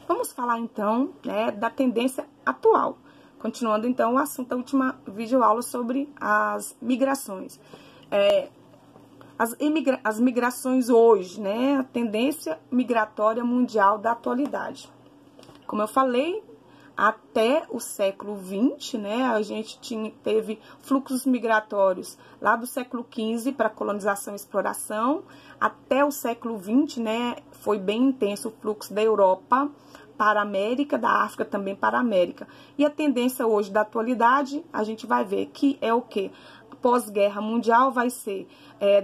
Vamos falar então, né, da tendência atual. Continuando então o assunto da última videoaula sobre as migrações. As migrações hoje, né, a tendência migratória mundial da atualidade. Como eu falei, até o século XX, né, a gente teve fluxos migratórios lá do século XV para colonização e exploração. Até o século XX, né, foi bem intenso o fluxo da Europa para a América, da África também para a América. E a tendência hoje da atualidade, a gente vai ver que é o quê? Pós-guerra mundial vai ser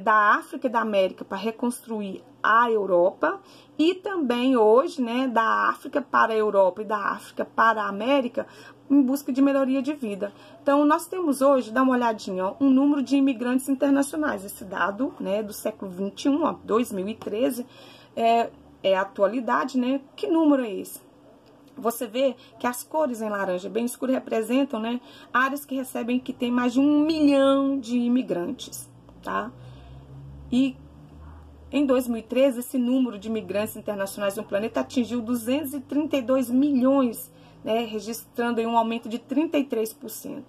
da África e da América para reconstruir a Europa, e também hoje, né, da África para a Europa e da África para a América em busca de melhoria de vida. Então, nós temos hoje, dá uma olhadinha, ó, um número de imigrantes internacionais. Esse dado, né, do século XXI, ó, 2013, é a atualidade, né? Que número é esse? Você vê que as cores em laranja bem escuro representam, né, áreas que recebem, que tem mais de 1 milhão de imigrantes, tá? E em 2013, esse número de imigrantes internacionais no planeta atingiu 232 milhões, né, registrando aí um aumento de 33%.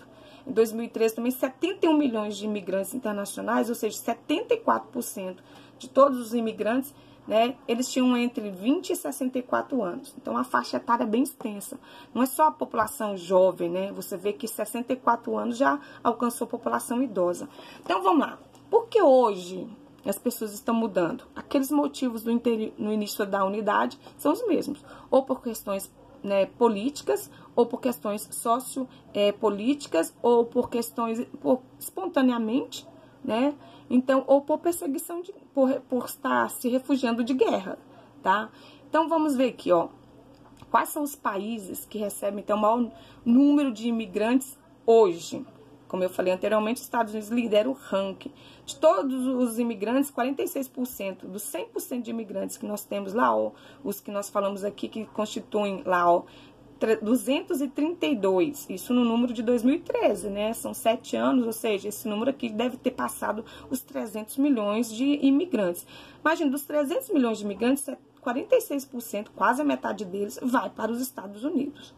Em 2013, também 71 milhões de imigrantes internacionais, ou seja, 74% de todos os imigrantes, né, eles tinham entre 20 e 64 anos. Então, a faixa etária é bem extensa. Não é só a população jovem, né? Você vê que 64 anos já alcançou a população idosa. Então, vamos lá. Por que hoje as pessoas estão mudando? Aqueles motivos no início da unidade são os mesmos. Ou por questões, né, políticas, ou por questões sociopolíticas, ou por questões espontaneamente, né? Então, ou por perseguição, por estar se refugiando de guerra, tá? Então, vamos ver aqui, ó. Quais são os países que recebem, então, o maior número de imigrantes hoje? Como eu falei anteriormente, os Estados Unidos lideram o ranking. De todos os imigrantes, 46%, dos 100% de imigrantes que nós temos lá, ó, os que nós falamos aqui, que constituem lá, ó, 232, isso no número de 2013, né? São 7 anos, ou seja, esse número aqui deve ter passado os 300 milhões de imigrantes. Imagina, dos 300 milhões de imigrantes, 46%, quase a metade deles, vai para os Estados Unidos,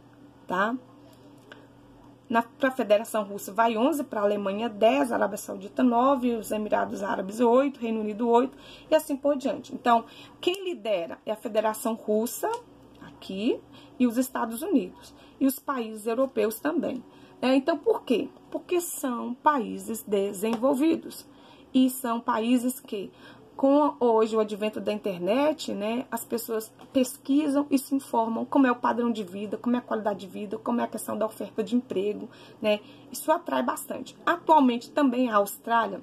tá? Para a Federação Russa vai 11, para a Alemanha 10, Arábia Saudita 9, os Emirados Árabes 8, Reino Unido 8 e assim por diante. Então, quem lidera é a Federação Russa, aqui, e os Estados Unidos, e os países europeus também. Então, por quê? Porque são países desenvolvidos, e são países que, com hoje o advento da internet, né, as pessoas pesquisam e se informam como é o padrão de vida, como é a qualidade de vida, como é a questão da oferta de emprego, né, isso atrai bastante. Atualmente, também a Austrália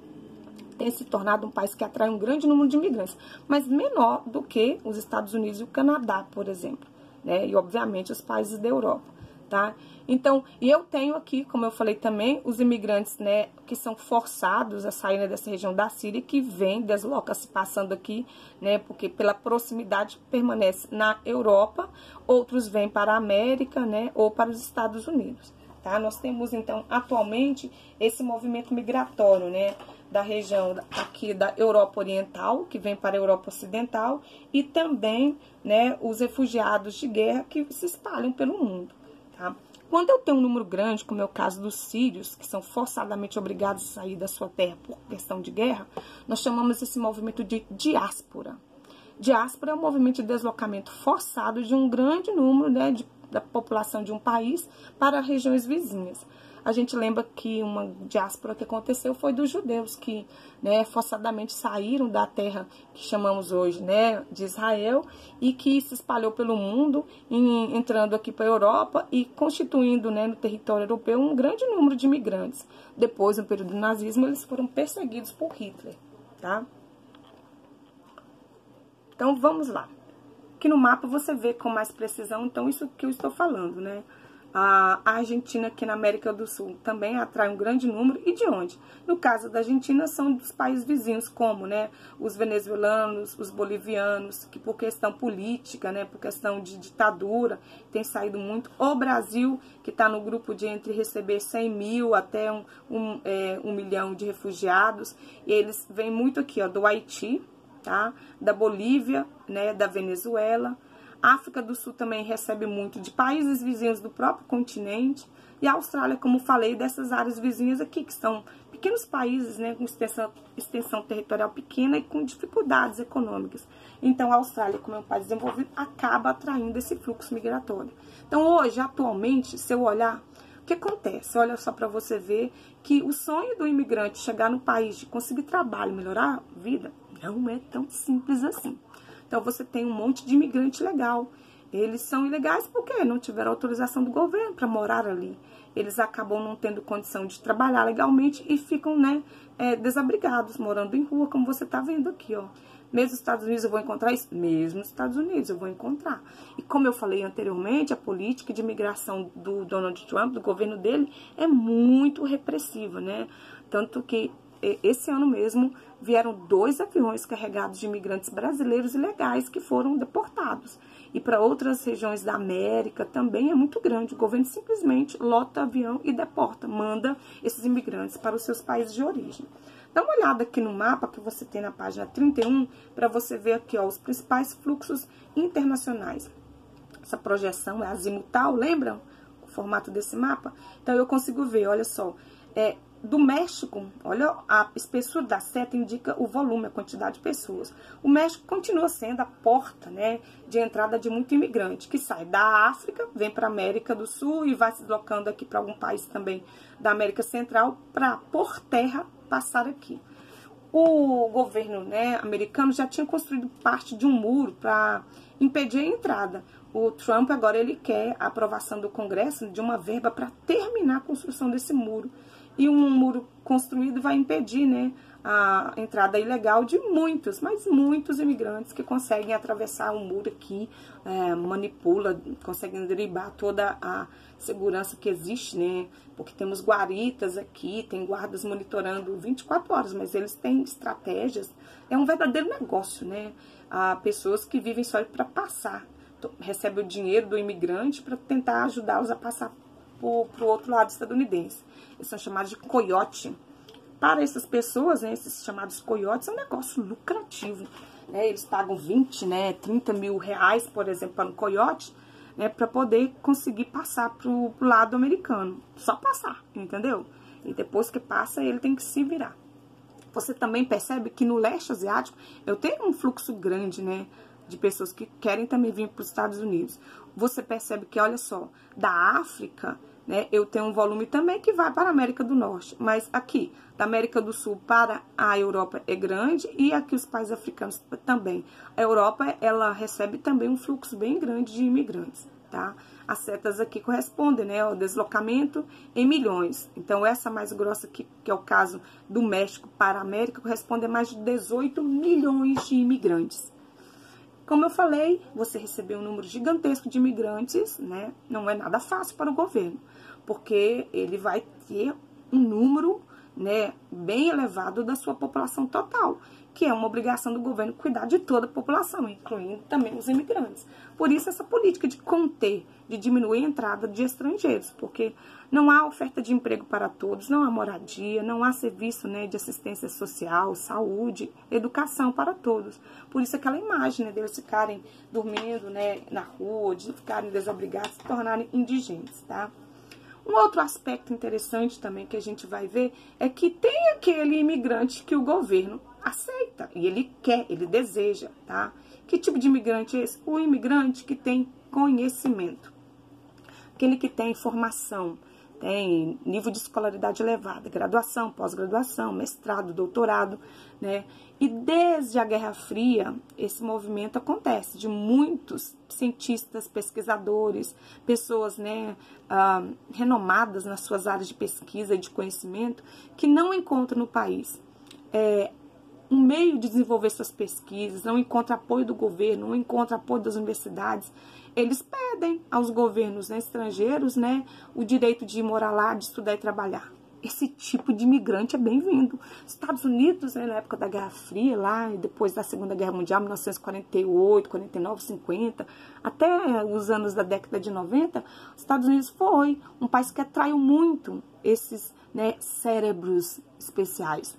tem se tornado um país que atrai um grande número de imigrantes, mas menor do que os Estados Unidos e o Canadá, por exemplo, né? E, obviamente, os países da Europa, tá? Então, e eu tenho aqui, como eu falei também, os imigrantes, né, que são forçados a sair dessa região da Síria, que vem, desloca-se passando aqui, né, porque pela proximidade permanece na Europa, outros vêm para a América, né, ou para os Estados Unidos, tá? Nós temos, então, atualmente, esse movimento migratório, né, da região aqui da Europa Oriental, que vem para a Europa Ocidental, e também, né, os refugiados de guerra que se espalham pelo mundo, tá? Quando eu tenho um número grande, como é o caso dos sírios, que são forçadamente obrigados a sair da sua terra por questão de guerra, nós chamamos esse movimento de diáspora. Diáspora é um movimento de deslocamento forçado de um grande número, né, da população de um país para regiões vizinhas. A gente lembra que uma diáspora que aconteceu foi dos judeus que, né, forçadamente saíram da terra que chamamos hoje, né, de Israel, e que se espalhou pelo mundo, entrando aqui para a Europa e constituindo, né, no território europeu um grande número de imigrantes. Depois, no período do nazismo, eles foram perseguidos por Hitler, tá? Então, vamos lá. Aqui no mapa você vê com mais precisão, então, isso que eu estou falando, né? A Argentina, aqui na América do Sul, também atrai um grande número. E de onde? No caso da Argentina, são dos países vizinhos, como, né, os venezuelanos, os bolivianos, que por questão política, né, por questão de ditadura, tem saído muito. O Brasil, que está no grupo de entre receber 100 mil até um milhão de refugiados. E eles vêm muito aqui, ó, do Haiti, tá? Da Bolívia, né, da Venezuela. A África do Sul também recebe muito de países vizinhos do próprio continente. E a Austrália, como falei, dessas áreas vizinhas aqui, que são pequenos países, né, com extensão territorial pequena e com dificuldades econômicas. Então, a Austrália, como é um país desenvolvido, acaba atraindo esse fluxo migratório. Então, hoje, atualmente, se eu olhar, o que acontece? Olha só para você ver que o sonho do imigrante chegar no país, de conseguir trabalho, melhorar a vida, não é tão simples assim. Então, você tem um monte de imigrante legal. Eles são ilegais porque não tiveram autorização do governo para morar ali. Eles acabam não tendo condição de trabalhar legalmente e ficam, né, desabrigados, morando em rua, como você está vendo aqui, ó. Mesmo nos Estados Unidos eu vou encontrar isso? Mesmo nos Estados Unidos eu vou encontrar. E como eu falei anteriormente, a política de imigração do Donald Trump, do governo dele, é muito repressiva, né? Tanto que esse ano mesmo vieram 2 aviões carregados de imigrantes brasileiros ilegais que foram deportados. E para outras regiões da América também é muito grande. O governo simplesmente lota avião e deporta, manda esses imigrantes para os seus países de origem. Dá uma olhada aqui no mapa que você tem na página 31, para você ver aqui, ó, os principais fluxos internacionais. Essa projeção é azimutal, lembram o formato desse mapa? Então eu consigo ver, olha só, do México, olha, a espessura da seta indica o volume, a quantidade de pessoas. O México continua sendo a porta, né, de entrada de muito imigrante, que sai da África, vem para a América do Sul e vai se deslocando aqui para algum país também da América Central, para, por terra, passar aqui. O governo, né, americano já tinha construído parte de um muro para impedir a entrada. O Trump agora ele quer a aprovação do Congresso de uma verba para terminar a construção desse muro. E um muro construído vai impedir, né, a entrada ilegal de muitos, mas muitos imigrantes que conseguem atravessar o muro aqui, manipula, conseguem driblar toda a segurança que existe, né? Porque temos guaritas aqui, tem guardas monitorando 24 horas, mas eles têm estratégias. É um verdadeiro negócio, né? Há pessoas que vivem só para passar, recebem o dinheiro do imigrante para tentar ajudá-los a passar para o outro lado estadunidense. Eles são chamados de coiote. Para essas pessoas, né, esses chamados coiotes, é um negócio lucrativo. Né? Eles pagam 20, né, 30 mil reais, por exemplo, para um coiote, né, para poder conseguir passar para o lado americano. Só passar, entendeu? E depois que passa, ele tem que se virar. Você também percebe que no leste asiático, eu tenho um fluxo grande, né, de pessoas que querem também vir para os Estados Unidos. Você percebe que, olha só, da África, né, eu tenho um volume também que vai para a América do Norte, mas aqui, da América do Sul para a Europa é grande e aqui os países africanos também. A Europa, ela recebe também um fluxo bem grande de imigrantes, tá? As setas aqui correspondem, né, ao deslocamento em milhões. Então, essa mais grossa aqui, que é o caso do México para a América, corresponde a mais de 18 milhões de imigrantes. Como eu falei, você receber um número gigantesco de imigrantes, né, não é nada fácil para o governo, porque ele vai ter um número, né, bem elevado da sua população total, que é uma obrigação do governo cuidar de toda a população, incluindo também os imigrantes. Por isso, essa política de conter, de diminuir a entrada de estrangeiros, porque não há oferta de emprego para todos, não há moradia, não há serviço, né, de assistência social, saúde, educação para todos. Por isso, aquela imagem, né, deles ficarem dormindo, né, na rua, de ficarem desabrigados, se tornarem indigentes, tá? Um outro aspecto interessante também que a gente vai ver é que tem aquele imigrante que o governo aceita, e ele quer, ele deseja, tá? Que tipo de imigrante é esse? O imigrante que tem conhecimento, aquele que tem formação, tem nível de escolaridade elevada, graduação, pós-graduação, mestrado, doutorado, né? E desde a Guerra Fria, esse movimento acontece, de muitos cientistas, pesquisadores, pessoas, né, renomadas nas suas áreas de pesquisa e de conhecimento, que não encontram no país um meio de desenvolver suas pesquisas, não encontra apoio do governo, não encontra apoio das universidades. Eles pedem aos governos, né, estrangeiros, né, o direito de morar lá, de estudar e trabalhar. Esse tipo de imigrante é bem-vindo. Estados Unidos, né, na época da Guerra Fria, lá, e depois da Segunda Guerra Mundial, 1948, 49, 50, até os anos da década de 90, os Estados Unidos foi um país que atraiu muito esses, né, cérebros especiais.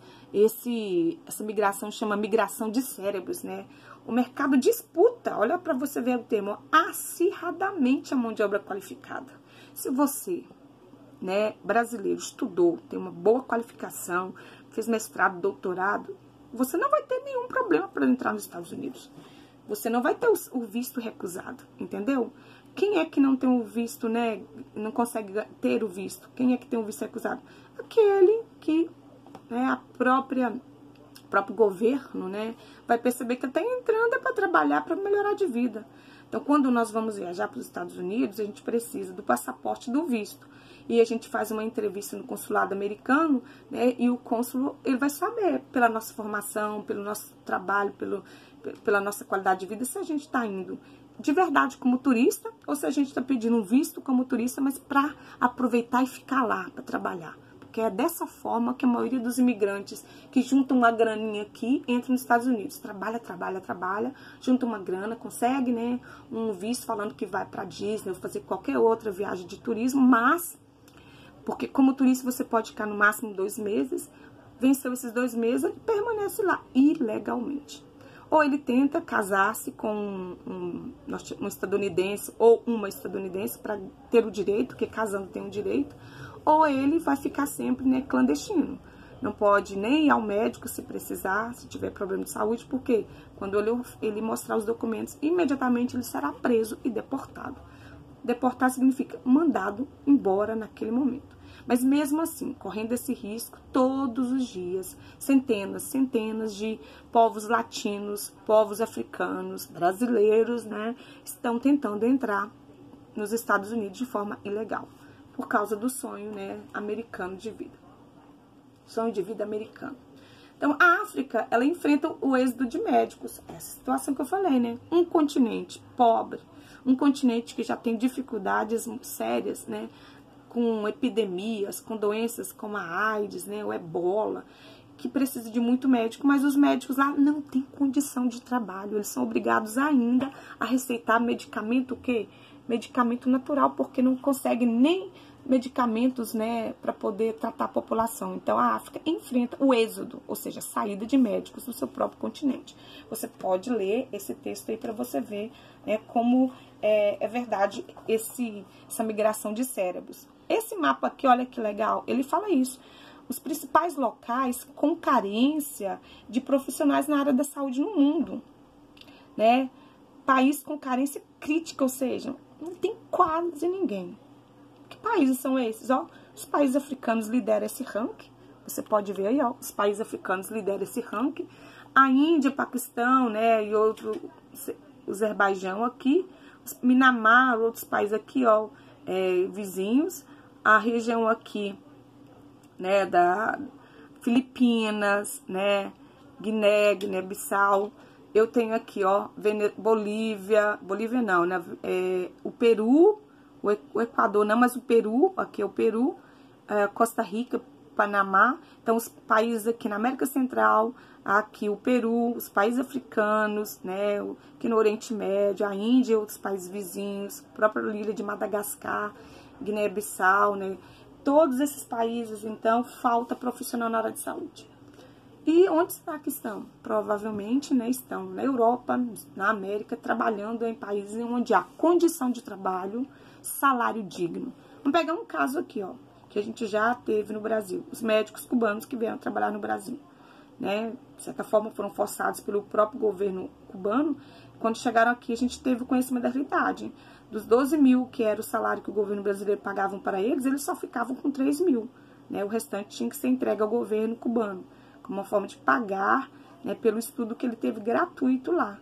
Essa migração chama migração de cérebros, né? O mercado disputa, olha para você ver o termo, acirradamente a mão de obra qualificada. Se você, né, brasileiro, estudou, tem uma boa qualificação, fez mestrado, doutorado, você não vai ter nenhum problema para entrar nos Estados Unidos. Você não vai ter o visto recusado, entendeu? Quem é que não tem o visto, né? Não consegue ter o visto? Quem é que tem o visto recusado? Aquele que, né, o próprio governo, né, vai perceber que está entrando para trabalhar, para melhorar de vida. Então, quando nós vamos viajar para os Estados Unidos, a gente precisa do passaporte, do visto. E a gente faz uma entrevista no consulado americano, né, e o cônsul, ele vai saber, pela nossa formação, pelo nosso trabalho, pela nossa qualidade de vida, se a gente está indo de verdade como turista, ou se a gente está pedindo um visto como turista, mas para aproveitar e ficar lá, para trabalhar. Porque é dessa forma que a maioria dos imigrantes que juntam uma graninha aqui entram nos Estados Unidos. Trabalha, junta uma grana, consegue, né, um visto falando que vai para Disney ou fazer qualquer outra viagem de turismo, mas, porque como turista você pode ficar no máximo 2 meses, venceu esses 2 meses, ele permanece lá ilegalmente. Ou ele tenta casar-se com um estadunidense ou uma estadunidense para ter o direito, porque casando tem o direito, ou ele vai ficar sempre, né, clandestino. Não pode nem ir ao médico se precisar, se tiver problema de saúde, porque quando ele mostrar os documentos, imediatamente ele será preso e deportado. Deportar significa mandado embora naquele momento. Mas mesmo assim, correndo esse risco, todos os dias, centenas de povos latinos, povos africanos, brasileiros, né, estão tentando entrar nos Estados Unidos de forma ilegal, por causa do sonho, né, americano de vida. Sonho de vida americano. Então, a África, ela enfrenta o êxodo de médicos. Essa situação que eu falei, né? Um continente pobre, um continente que já tem dificuldades sérias, né? Com epidemias, com doenças como a AIDS, né? O ebola, que precisa de muito médico, mas os médicos lá não têm condição de trabalho. Eles são obrigados ainda a receitar medicamento, o quê? Medicamento natural, porque não conseguem nem medicamentos, né, para poder tratar a população. Então, a África enfrenta o êxodo, ou seja, a saída de médicos do seu próprio continente. Você pode ler esse texto aí para você ver, né, como é verdade essa migração de cérebros. Esse mapa aqui, olha que legal, ele fala isso. Os principais locais com carência de profissionais na área da saúde no mundo, né? País com carência crítica, ou seja, não tem quase ninguém. Que países são esses? Ó, os países africanos lideram esse ranking. Você pode ver aí, ó, os países africanos lideram esse ranking. A Índia, Paquistão, né, e outro, o Azerbaijão aqui, Minamar, outros países aqui, ó, vizinhos. A região aqui, né, da Filipinas, né, Guiné-Bissau. Eu tenho aqui, ó, Bolívia não, né, o Peru, o Equador não, mas o Peru, aqui é o Peru, Costa Rica, Panamá. Então, os países aqui na América Central, aqui o Peru, os países africanos, né, aqui no Oriente Médio, a Índia e outros países vizinhos, a própria ilha de Madagascar, Guiné-Bissau, né, todos esses países, então, falta profissional na área de saúde. E onde será que estão? Provavelmente, né, estão na Europa, na América, trabalhando em países onde há condição de trabalho, salário digno. Vamos pegar um caso aqui, ó, que a gente já teve no Brasil. Os médicos cubanos que vieram trabalhar no Brasil, né, de certa forma foram forçados pelo próprio governo cubano. Quando chegaram aqui, a gente teve o conhecimento da realidade. Dos 12 mil, que era o salário que o governo brasileiro pagava para eles só ficavam com 3 mil. Né, o restante tinha que ser entregue ao governo cubano, como uma forma de pagar, né, pelo estudo que ele teve gratuito lá.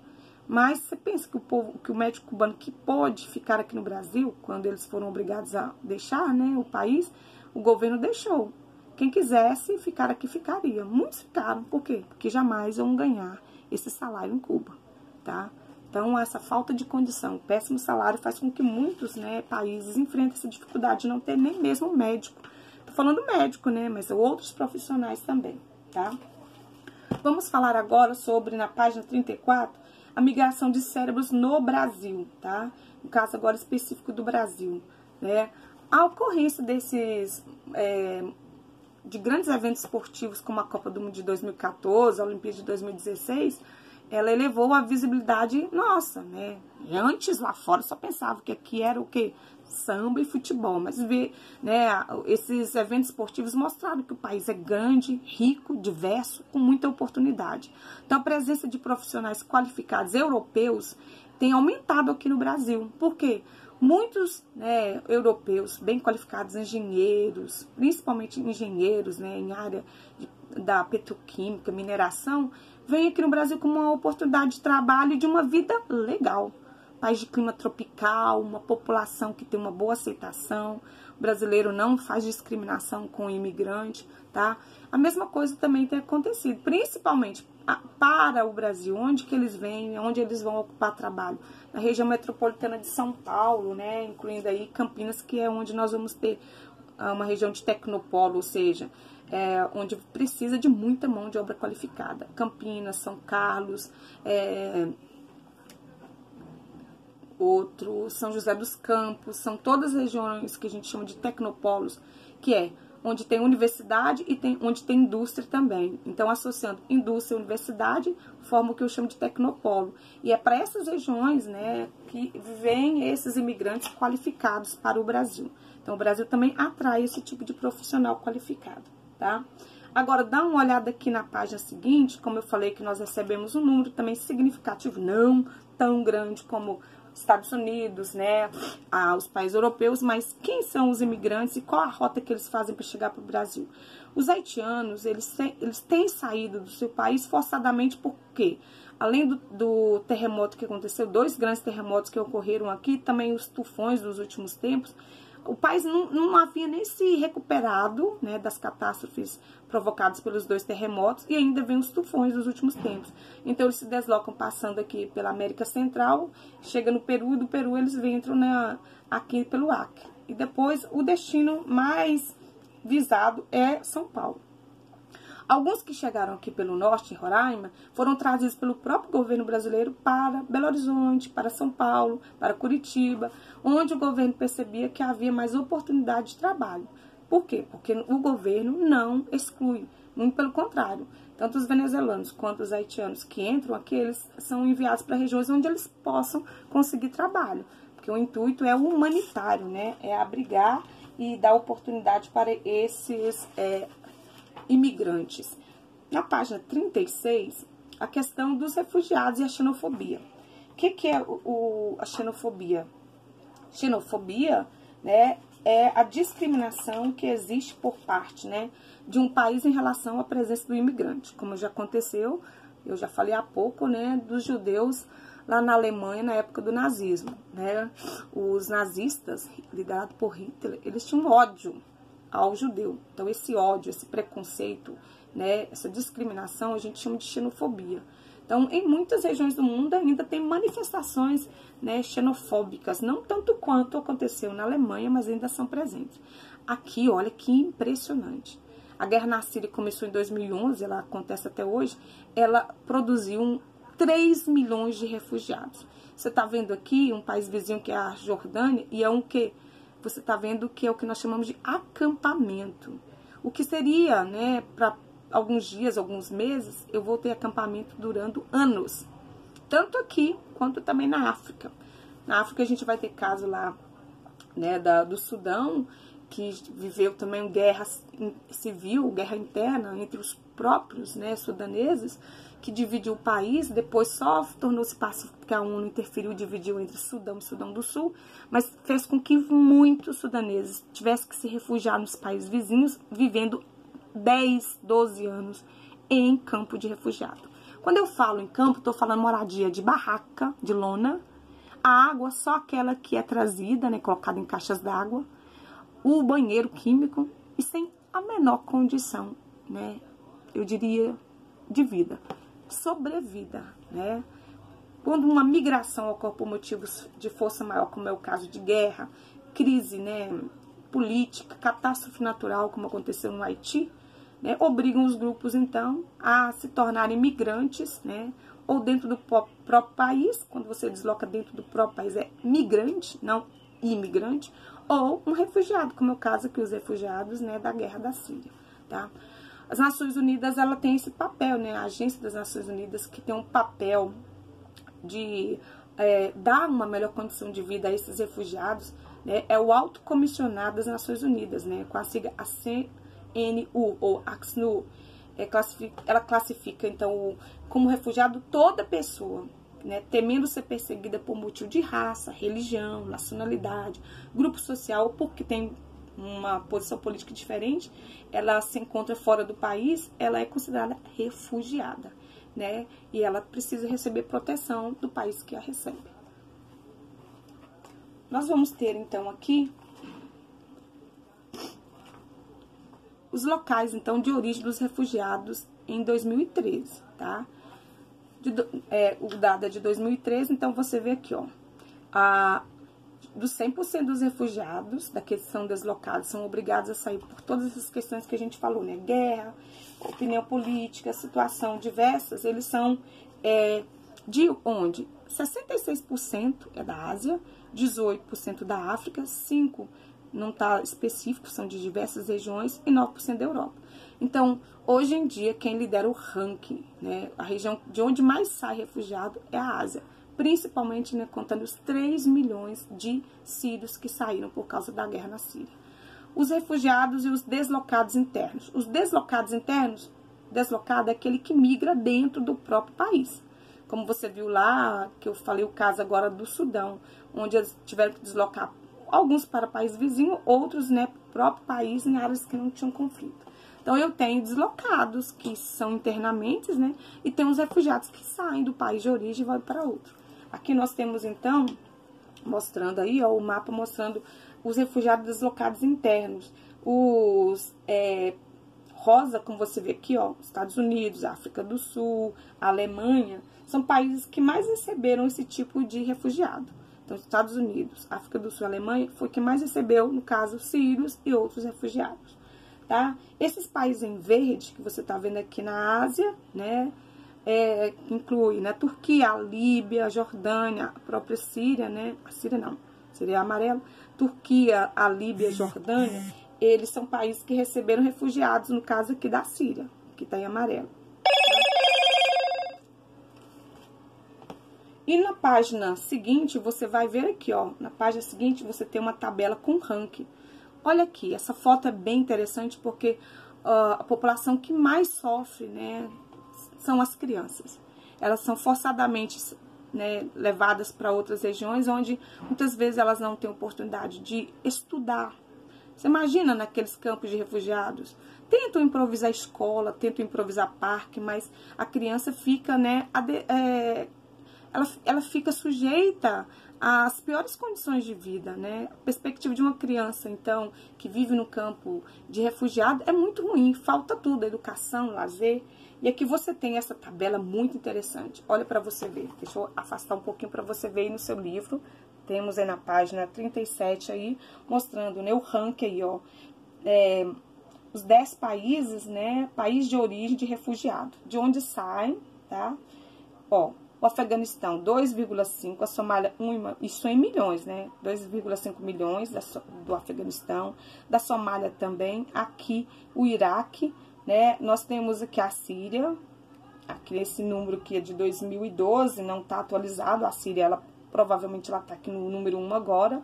Mas você pensa que o médico cubano que pôde ficar aqui no Brasil, quando eles foram obrigados a deixar, né, o país, o governo deixou. Quem quisesse ficar aqui, ficaria. Muitos ficaram. Por quê? Porque jamais vão ganhar esse salário em Cuba, tá? Então, essa falta de condição, péssimo salário, faz com que muitos, né, países enfrentem essa dificuldade de não ter nem mesmo médico. Tô falando médico, né, mas outros profissionais também, tá? Vamos falar agora sobre, na página 34, a migração de cérebros no Brasil, tá? No caso agora específico do Brasil, né? A ocorrência desses, de grandes eventos esportivos como a Copa do Mundo de 2014, a Olimpíada de 2016, ela elevou a visibilidade nossa, né? E antes lá fora só pensava que aqui era o quê? Samba e futebol, mas ver, né, esses eventos esportivos mostraram que o país é grande, rico, diverso, com muita oportunidade. Então, a presença de profissionais qualificados europeus tem aumentado aqui no Brasil. Por quê? Muitos, né, europeus bem qualificados, engenheiros, principalmente engenheiros, né, em área da petroquímica, mineração, vêm aqui no Brasil com uma oportunidade de trabalho e de uma vida legal. País de clima tropical, uma população que tem uma boa aceitação. O brasileiro não faz discriminação com o imigrante, tá? A mesma coisa também tem acontecido, principalmente para o Brasil, onde que eles vêm, onde eles vão ocupar trabalho. Na região metropolitana de São Paulo, né? Incluindo aí Campinas, que é onde nós vamos ter uma região de tecnopolo, ou seja, onde precisa de muita mão de obra qualificada. Campinas, São Carlos, São José dos Campos, são todas regiões que a gente chama de tecnopolos, que é onde tem universidade e onde tem indústria também. Então, associando indústria e universidade, forma o que eu chamo de tecnopolo. E é para essas regiões, né, que vêm esses imigrantes qualificados para o Brasil. Então, o Brasil também atrai esse tipo de profissional qualificado, tá? Agora, dá uma olhada aqui na página seguinte, como eu falei que nós recebemos um número também significativo, não tão grande como Estados Unidos, né, os países europeus, mas quem são os imigrantes e qual a rota que eles fazem para chegar para o Brasil? Os haitianos, eles têm saído do seu país forçadamente porque, além do terremoto que aconteceu, 2 grandes terremotos que ocorreram aqui, também os tufões dos últimos tempos, o país não havia nem se recuperado, né, das catástrofes provocadas pelos 2 terremotos e ainda vem os tufões dos últimos tempos. Então, eles se deslocam passando aqui pela América Central, chega no Peru e do Peru eles entram aqui pelo Acre. E depois, o destino mais visado é São Paulo. Alguns que chegaram aqui pelo norte, em Roraima, foram trazidos pelo próprio governo brasileiro para Belo Horizonte, para São Paulo, para Curitiba, onde o governo percebia que havia mais oportunidade de trabalho. Por quê? Porque o governo não exclui, muito pelo contrário. Tanto os venezuelanos quanto os haitianos que entram aqui, eles são enviados para regiões onde eles possam conseguir trabalho. Porque o intuito é humanitário, né? É abrigar e dar oportunidade para esses imigrantes. Na página 36, a questão dos refugiados e a xenofobia. O que é a xenofobia? Xenofobia, né, é a discriminação que existe por parte, né, de um país em relação à presença do imigrante. Como já aconteceu, eu já falei há pouco, né, dos judeus lá na Alemanha na época do nazismo, né? Os nazistas, liderados por Hitler, eles tinham ódio ao judeu. Então, esse ódio, esse preconceito, né, essa discriminação, a gente chama de xenofobia. Então, em muitas regiões do mundo ainda tem manifestações, né, xenofóbicas, não tanto quanto aconteceu na Alemanha, mas ainda são presentes. Aqui, olha que impressionante. A guerra na Síria começou em 2011, ela acontece até hoje, ela produziu 3 milhões de refugiados. Você está vendo aqui um país vizinho que é a Jordânia, e é um que você está vendo que é o que nós chamamos de acampamento. O que seria, né, para alguns dias, alguns meses, eu vou ter acampamento durando anos. Tanto aqui, quanto também na África. Na África a gente vai ter caso lá, né, do Sudão, que viveu também guerra civil, guerra interna entre os próprios, né, sudaneses, que dividiu o país, depois só tornou-se pacífico porque a ONU interferiu e dividiu entre Sudão e Sudão do Sul, mas fez com que muitos sudaneses tivessem que se refugiar nos países vizinhos, vivendo 10, 12 anos em campo de refugiado. Quando eu falo em campo, estou falando moradia de barraca, de lona, a água só aquela que é trazida, né, colocada em caixas d'água, o banheiro químico e sem a menor condição, né, eu diria, de vida, sobrevida, né? Quando uma migração ocorre por motivos de força maior, como é o caso de guerra, crise, né, política, catástrofe natural, como aconteceu no Haiti, né, obrigam os grupos, então, a se tornarem migrantes, né, ou dentro do próprio país, quando você desloca dentro do próprio país, é migrante, não imigrante, ou um refugiado, como é o caso aqui, os refugiados, né, da guerra da Síria, tá? As Nações Unidas, ela tem esse papel, né? A Agência das Nações Unidas, que tem um papel de dar uma melhor condição de vida a esses refugiados, né? É o Alto Comissionado das Nações Unidas, né? Com a sigla ACNU ou ACNUR. Ela classifica, então, como refugiado toda pessoa, né, temendo ser perseguida por motivo de raça, religião, nacionalidade, grupo social, porque tem uma posição política diferente, ela se encontra fora do país, ela é considerada refugiada, né? E ela precisa receber proteção do país que a recebe. Nós vamos ter, então, aqui os locais, então, de origem dos refugiados em 2013, tá? O dado é de 2013, então você vê aqui, ó, dos 100% dos refugiados, daqueles que são deslocados, são obrigados a sair por todas essas questões que a gente falou, né? Guerra, opinião política, situação diversas, eles são de onde? 66% é da Ásia, 18% da África, 5% não está específico, são de diversas regiões, e 9% da Europa. Então, hoje em dia, quem lidera o ranking, né, a região de onde mais sai refugiado é a Ásia, principalmente, né, contando os 3 milhões de sírios que saíram por causa da guerra na Síria. Os refugiados e os deslocados internos. Os deslocados internos, deslocado é aquele que migra dentro do próprio país. Como você viu lá, que eu falei o caso agora do Sudão, onde eles tiveram que deslocar alguns para país vizinho, outros, né, para o próprio país, em áreas que não tinham conflito. Então, eu tenho deslocados, que são internamente, né, e tem os refugiados que saem do país de origem e vão para outro. Aqui nós temos, então, mostrando aí, ó, o mapa mostrando os refugiados deslocados internos. Os rosa, como você vê aqui, ó, Estados Unidos, África do Sul, Alemanha, são países que mais receberam esse tipo de refugiado. Então, Estados Unidos, África do Sul, Alemanha, foi quem mais recebeu, no caso, sírios e outros refugiados, tá? Esses países em verde, que você tá vendo aqui na Ásia, né, inclui, né, Turquia, a Líbia, a Jordânia, a própria Síria, né, a Síria não, seria amarelo, Turquia, a Líbia, a Jordânia, eles são países que receberam refugiados, no caso aqui da Síria, que tá em amarelo. E na página seguinte, você vai ver aqui, ó, na página seguinte você tem uma tabela com ranking. Olha aqui, essa foto é bem interessante porque a população que mais sofre, né, são as crianças. Elas são forçadamente, né, levadas para outras regiões onde muitas vezes elas não têm oportunidade de estudar. Você imagina naqueles campos de refugiados? Tentam improvisar escola, tentam improvisar parque, mas a criança fica, né, ela fica sujeita às piores condições de vida, né? A perspectiva de uma criança, então, que vive no campo de refugiado é muito ruim, falta tudo, educação, lazer. E aqui você tem essa tabela muito interessante. Olha para você ver. Deixa eu afastar um pouquinho para você ver aí no seu livro. Temos aí na página 37 aí, mostrando, né, o ranking aí, ó. Os 10 países, né, país de origem de refugiado. De onde saem, tá? Ó, o Afeganistão, 2,5, a Somália, isso em milhões, né? 2,5 milhões do Afeganistão, da Somália também, aqui o Iraque, né? Nós temos aqui a Síria, aqui esse número que é de 2012, não está atualizado, a Síria, ela provavelmente ela está aqui no número 1 agora.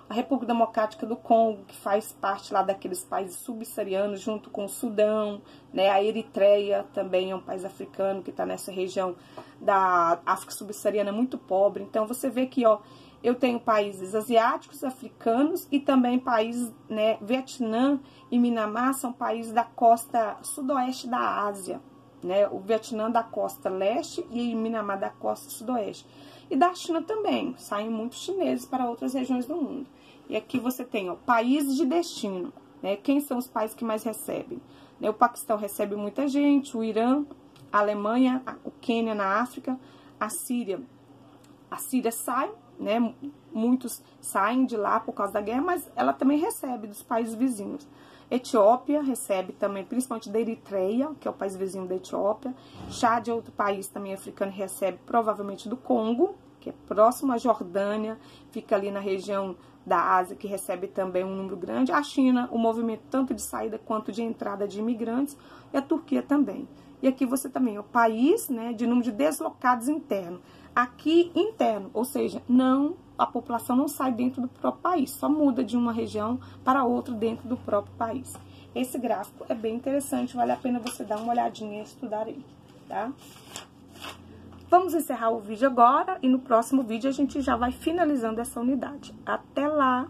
A República Democrática do Congo, que faz parte lá daqueles países subsaarianos, junto com o Sudão, né? A Eritreia também é um país africano que está nessa região da África subsaariana muito pobre. Então, você vê que, ó, eu tenho países asiáticos, africanos e também países, né? Vietnã e Mianmar são países da costa sudoeste da Ásia, né? O Vietnã da costa leste e Mianmar da costa sudoeste. E da China também, saem muitos chineses para outras regiões do mundo. E aqui você tem, ó, países de destino, né? Quem são os países que mais recebem? Né? O Paquistão recebe muita gente, o Irã, a Alemanha, o Quênia na África, a Síria. A Síria sai, né? Muitos saem de lá por causa da guerra, mas ela também recebe dos países vizinhos. Etiópia recebe também, principalmente da Eritreia, que é o país vizinho da Etiópia. Chad é outro país também africano, recebe provavelmente do Congo, que é próximo à Jordânia, fica ali na região da Ásia, que recebe também um número grande. A China, o movimento tanto de saída quanto de entrada de imigrantes, e a Turquia também. E aqui você também, o país, né, de número de deslocados internos. Aqui, interno, ou seja, a população não sai dentro do próprio país, só muda de uma região para outra dentro do próprio país. Esse gráfico é bem interessante, vale a pena você dar uma olhadinha e estudar ele, tá? Vamos encerrar o vídeo agora e no próximo vídeo a gente já vai finalizando essa unidade. Até lá!